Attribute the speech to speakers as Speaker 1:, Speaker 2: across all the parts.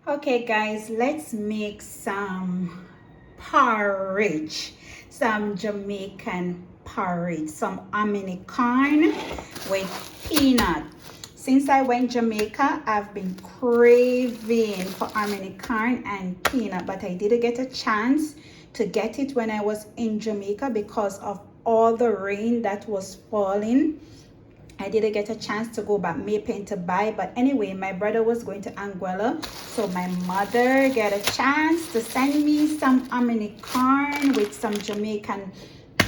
Speaker 1: Okay guys, let's make some porridge, some Jamaican porridge, some hominy corn with peanut. Since I went Jamaica, I've been craving for hominy corn and peanut, but I didn't get a chance to get it when I was in Jamaica because of all the rain that was falling. I didn't get a chance to go back Maypen to buy, but anyway, my brother was going to Anguilla, so my mother got a chance to send me some hominy corn with some Jamaican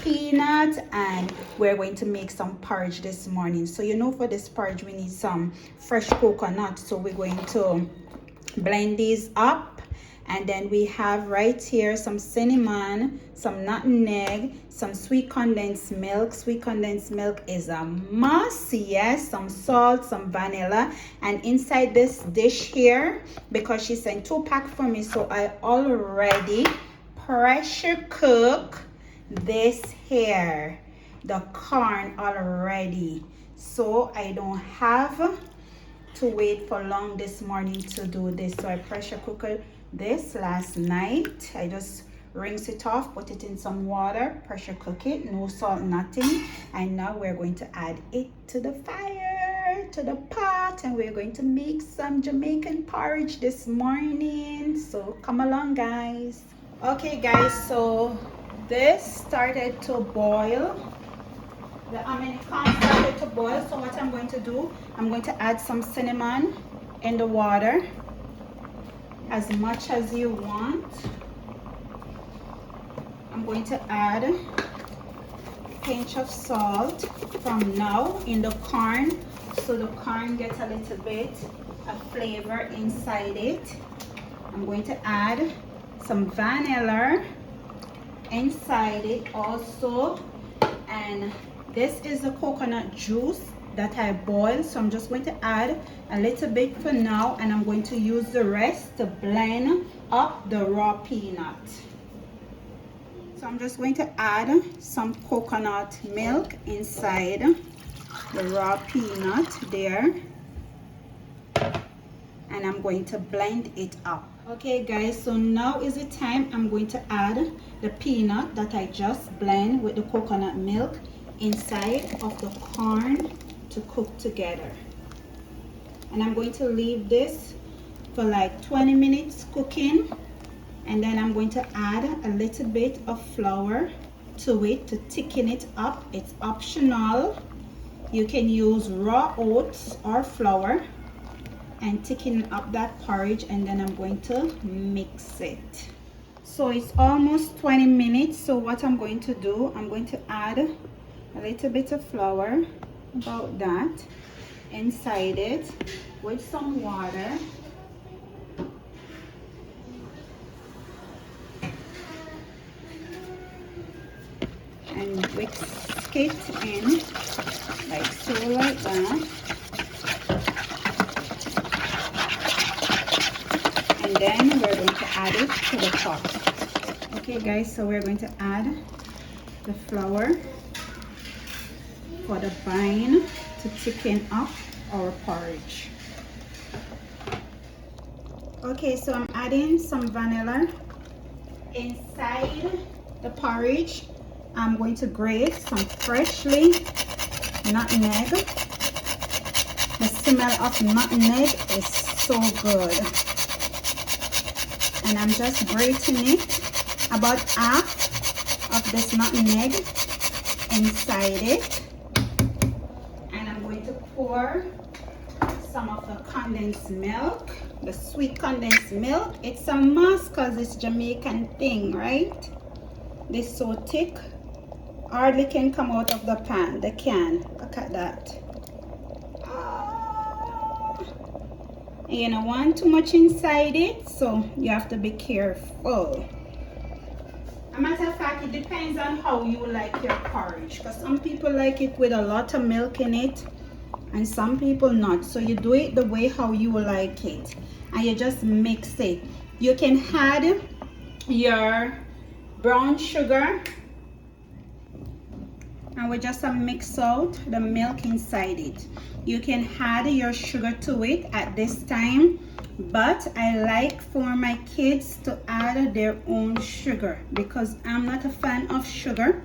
Speaker 1: peanut, and we're going to make some porridge this morning. So you know, for this porridge we need some fresh coconut, so we're going to blend these up. And then we have right here some cinnamon, some nutmeg, some sweet condensed milk. Sweet condensed milk is a must, yes. Some salt, some vanilla. And inside this dish here, because she sent 2 packs for me, so I already pressure cook this here, the corn already. So I don't have to wait for long this morning to do this. So I pressure cooked this last night. I just rinse it off, put it in some water, pressure cook it, no salt, nothing. And now we're going to add it to the fire, to the pot, and we're going to make some Jamaican porridge this morning. So come along guys. Okay guys, so this started to boil. The hominy corn started to boil, so what I'm going to do, I'm going to add some cinnamon in the water, as much as you want. I'm going to add a pinch of salt from now in the corn, so the corn gets a little bit of flavor inside it. I'm going to add some vanilla inside it also, and this is the coconut juice that I boiled, so I'm just going to add a little bit for now, and I'm going to use the rest to blend up the raw peanut. So I'm just going to add some coconut milk inside the raw peanut there, and I'm going to blend it up. Okay guys, so now is the time I'm going to add the peanut that I just blend with the coconut milk inside of the corn to cook together. And I'm going to leave this for like 20 minutes cooking, and then I'm going to add a little bit of flour to it to thicken it up. It's optional. You can use raw oats or flour and thicken up that porridge, and then I'm going to mix it. So it's almost 20 minutes, so what I'm going to do, I'm going to add a little bit of flour, about that, inside it with some water. And whisk it in like so, like that. And then we're going to add it to the pot. Okay guys, so we're going to add the flour for the vine to thicken up our porridge. Okay, so I'm adding some vanilla inside the porridge. I'm going to grate some freshly nutmeg. The smell of nutmeg is so good. And I'm just grating it, about half of this nutmeg inside it. And I'm going to pour some of the condensed milk, the sweet condensed milk. It's a must because it's Jamaican thing, right? This so thick, hardly can come out of the pan, the can. Look at that. You don't want too much inside it, so you have to be careful. As a matter of fact, it depends on how you like your porridge, because some people like it with a lot of milk in it and some people not. So you do it the way how you like it, and you just mix it. You can add your brown sugar, and we just mix out the milk inside it. You can add your sugar to it at this time but I like for my kids to add their own sugar because I'm not a fan of sugar.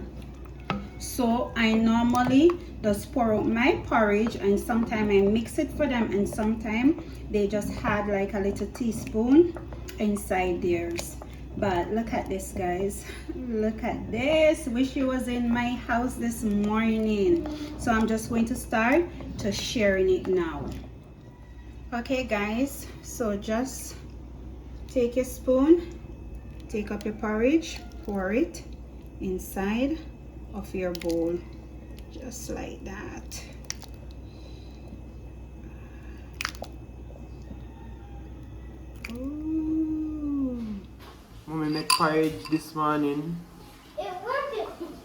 Speaker 1: So I normally just pour out my porridge, and sometimes I mix it for them, and sometimes they just add like a little teaspoon inside theirs. But look at this, guys. Look at this. Wish you was in my house this morning. So I'm just going to start to sharing it now. Okay guys, so just take a spoon, take up your porridge, pour it inside of your bowl, just like that. Ooh.
Speaker 2: Mommy make porridge this morning.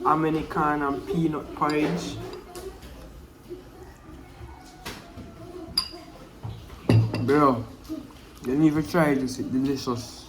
Speaker 2: American and peanut porridge. Bro, you need to try this, it's delicious.